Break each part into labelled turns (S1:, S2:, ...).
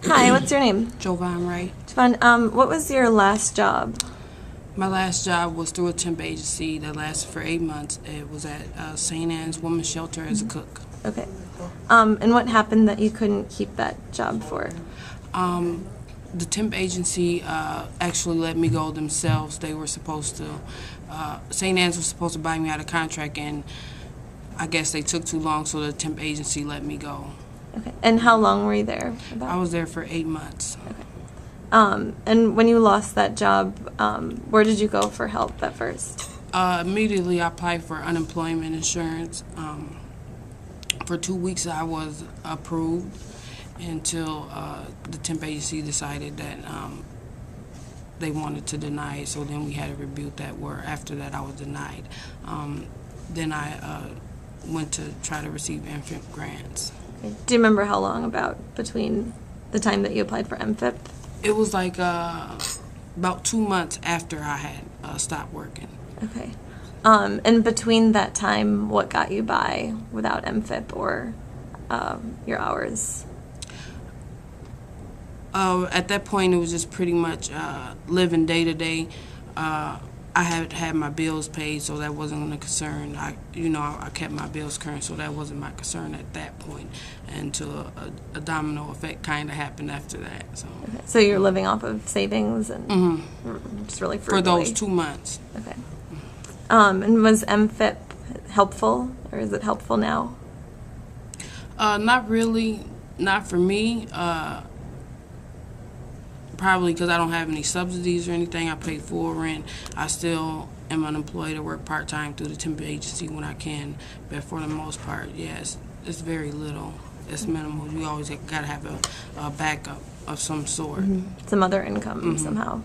S1: Hi, what's your name?
S2: Jovan, right?
S1: Jovan, what was your last job?
S2: My last job was through a temp agency that lasted for 8 months. It was at St. Anne's Women's Shelter as a cook.
S1: Okay. And what happened that you couldn't keep that job for?
S2: The temp agency actually let me go themselves. They were supposed to, St. Anne's was supposed to buy me out of contract, and I guess they took too long, so the temp agency let me go.
S1: Okay. And how long were you there?
S2: I was there for 8 months.
S1: Okay. And when you lost that job, where did you go for help at first?
S2: Immediately I applied for unemployment insurance. For 2 weeks I was approved until the temp agency decided that they wanted to deny it, so then we had to rebuke that word. After that I was denied. Then I went to try to receive infant grants.
S1: Okay. Do you remember how long between the time that you applied for MFIP?
S2: It was like about 2 months after I had stopped working.
S1: Okay. And between that time, what got you by without MFIP or your hours?
S2: At that point, it was just pretty much living day to day. I had my bills paid, so that wasn't a concern. I kept my bills current, so that wasn't my concern at that point. Until a domino effect kind of happened after that. So.
S1: Okay. So you're living off of savings and just really frugally.
S2: For those 2 months.
S1: Okay. And was MFIP helpful, or is it helpful now?
S2: Not really. Not for me. Probably because I don't have any subsidies or anything. I pay full rent. I still am unemployed. I work part-time through the temp agency when I can. But for the most part, yes, it's very little. It's minimal. You always got to have a backup of some sort.
S1: Some other income somehow.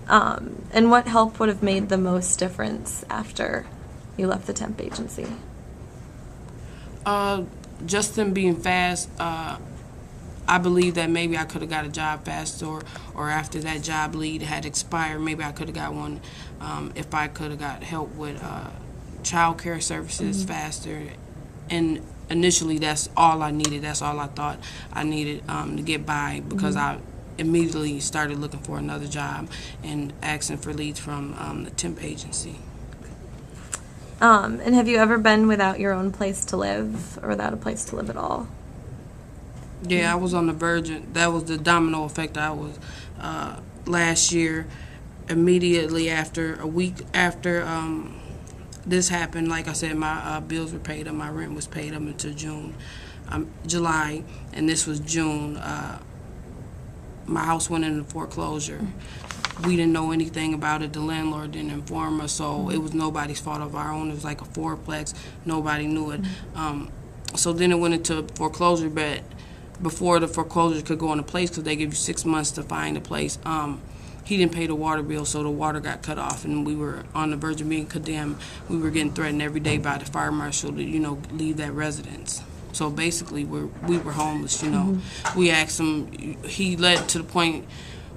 S1: And what help would have made the most difference after you left the temp agency?
S2: Just them being fast. I believe that maybe I could have got a job faster, or after that job lead had expired, maybe I could have got one if I could have got help with child care services faster. And initially, that's all I needed. That's all I thought I needed to get by, because I immediately started looking for another job and asking for leads from the temp agency.
S1: And have you ever been without your own place to live, or without a place to live at all?
S2: Yeah, I was on the verge. That was the domino effect. I was last year, immediately after, a week after this happened. Like I said, my bills were paid up, my rent was paid up until July, and this was June. My house went into foreclosure. We didn't know anything about it. The landlord didn't inform us, so it was nobody's fault of our own. It was like a fourplex. Nobody knew it. So then it went into foreclosure, but before the foreclosure could go into place, because they give you 6 months to find a place, he didn't pay the water bill, so the water got cut off, and we were on the verge of being condemned. We were getting threatened every day by the fire marshal to, leave that residence. So basically, we were homeless. We asked him. He led to the point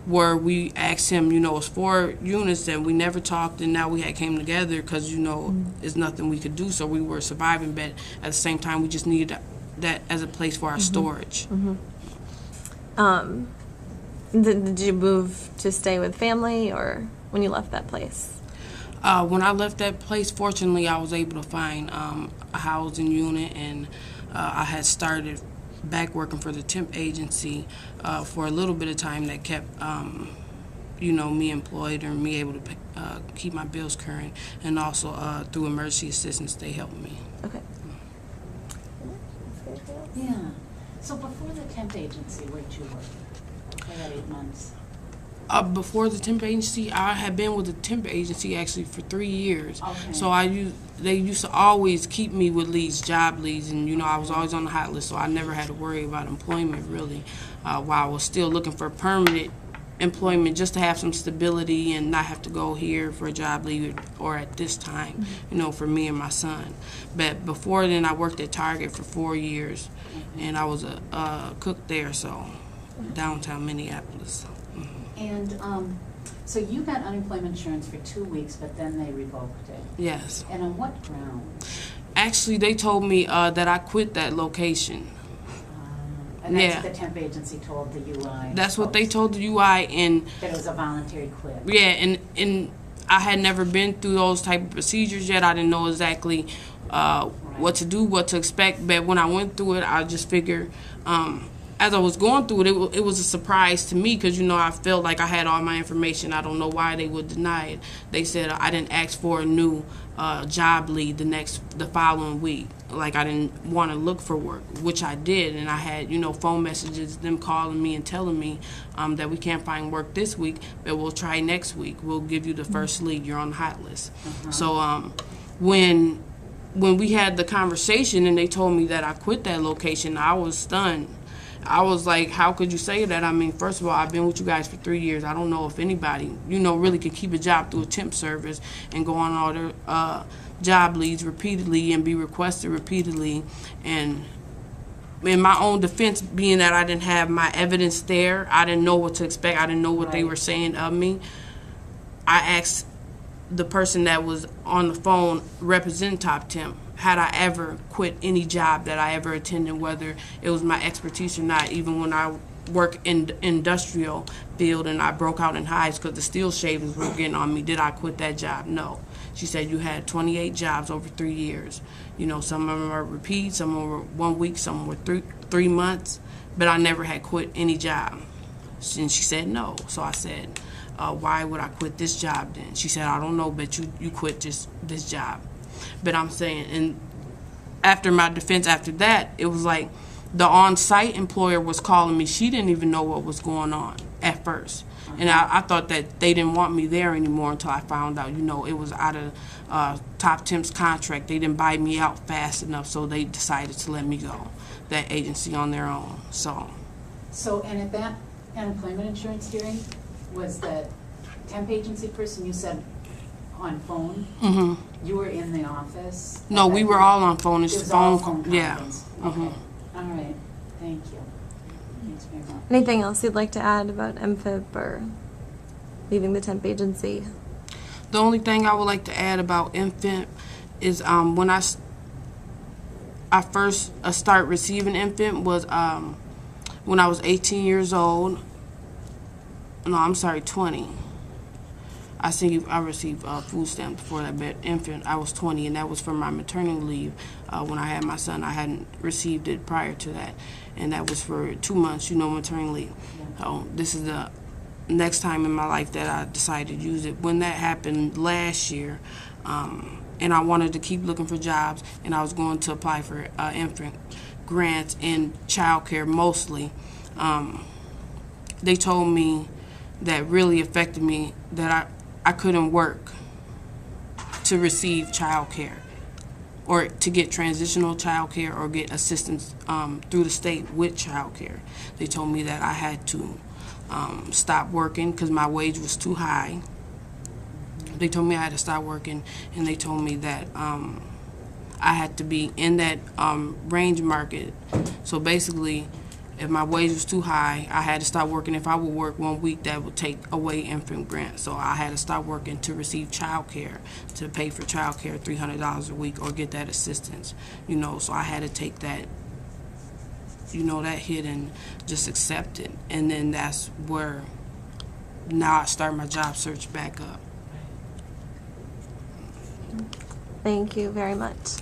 S2: where we asked him. It's 4 units, and we never talked, and now we had came together because there's nothing we could do. So we were surviving, but at the same time, we just needed that as a place for our storage.
S1: Did you move to stay with family, or when you left that place?
S2: When I left that place, fortunately, I was able to find a housing unit, and I had started back working for the temp agency for a little bit of time. That kept me employed, or me able to keep my bills current, and also through emergency assistance, they helped me.
S1: Okay.
S3: Yeah. So before the temp agency, where'd you work? For that 8 months.
S2: Before the temp agency, I had been with the temp agency actually for 3 years.
S3: Okay.
S2: So they used to always keep me with leads, job leads, and I was always on the hot list, so I never had to worry about employment really. While I was still looking for permanent employment, just to have some stability and not have to go here for a job lead, or at this time, for me and my son. But before then, I worked at Target for 4 years, and I was a cook there, so downtown Minneapolis.
S3: And so you got unemployment insurance for 2 weeks, but then they revoked it.
S2: Yes.
S3: And on what ground?
S2: Actually, they told me that I quit that location.
S3: And that's
S2: Yeah.
S3: what the temp agency told the UI.
S2: That's what they
S3: folks,
S2: told the UI, and
S3: that it was a voluntary quit.
S2: yeah, and I had never been through those type of procedures yet. I didn't know exactly what to do, what to expect. But when I went through it, I just figured, as I was going through it, it was a surprise to me because, you know, I felt like I had all my information. I don't know why they would deny it. They said I didn't ask for a new job lead the following week. Like I didn't want to look for work, which I did, and I had, you know, phone messages, them calling me and telling me that we can't find work this week, but we'll try next week. We'll give you the first lead. You're on the hot list. So when we had the conversation and they told me that I quit that location, I was stunned. I was like, how could you say that? I mean, first of all, I've been with you guys for 3 years. I don't know if anybody, you know, really can keep a job through a temp service and go on all their job leads repeatedly and be requested repeatedly. And in my own defense, being that I didn't have my evidence there, I didn't know what to expect. I didn't know what they were saying of me. I asked the person that was on the phone representing Top Temp, had I ever quit any job that I ever attended, whether it was my expertise or not. Even when I work in the industrial field and I broke out in hives because the steel shavings were getting on me, did I quit that job? No. She said, you had 28 jobs over 3 years. You know, some of them are repeat, some of them were 1 week, some were three months, but I never had quit any job. And she said no. So I said, why would I quit this job then? She said, I don't know, but you quit this job. But I'm saying, and after my defense after that, it was like the on-site employer was calling me. She didn't even know what was going on at first. And I thought that they didn't want me there anymore until I found out, you know, it was out of Top Temp's contract. They didn't buy me out fast enough, so they decided to let me go, that agency on their own. So,
S3: and at that unemployment insurance hearing, was the temp agency person you said on phone? Mm-hmm. You were in the office?
S2: No, we were all on phone. It's
S3: it was
S2: phone,
S3: all phone
S2: yeah.
S3: conference.
S2: Mm-hmm.
S3: Okay. All right. Thank you. Thanks very much.
S1: Anything else you'd like to add about MFIP or leaving the temp agency?
S2: The only thing I would like to add about infant is when I first start receiving infant was when I was 18 years old. No, I'm sorry, 20. I think I received food stamps before that, but infant, I was 20, and that was for my maternity leave. When I had my son, I hadn't received it prior to that, and that was for 2 months, you know, maternity leave.
S3: Yeah.
S2: So this is the next time in my life that I decided to use it. When that happened last year, and I wanted to keep looking for jobs, and I was going to apply for infant grants in childcare mostly, they told me that really affected me that I couldn't work to receive child care or to get transitional child care or get assistance through the state with child care. They told me that I had to stop working because my wage was too high. They told me I had to stop working, and they told me that I had to be in that range market. So basically, if my wage was too high, I had to stop working. If I would work 1 week, that would take away infant grant. So I had to stop working to receive child care, to pay for child care, $300 a week, or get that assistance. You know, so I had to take that, you know, that hit and just accept it. And then that's where now I start my job search back up.
S1: Thank you very much.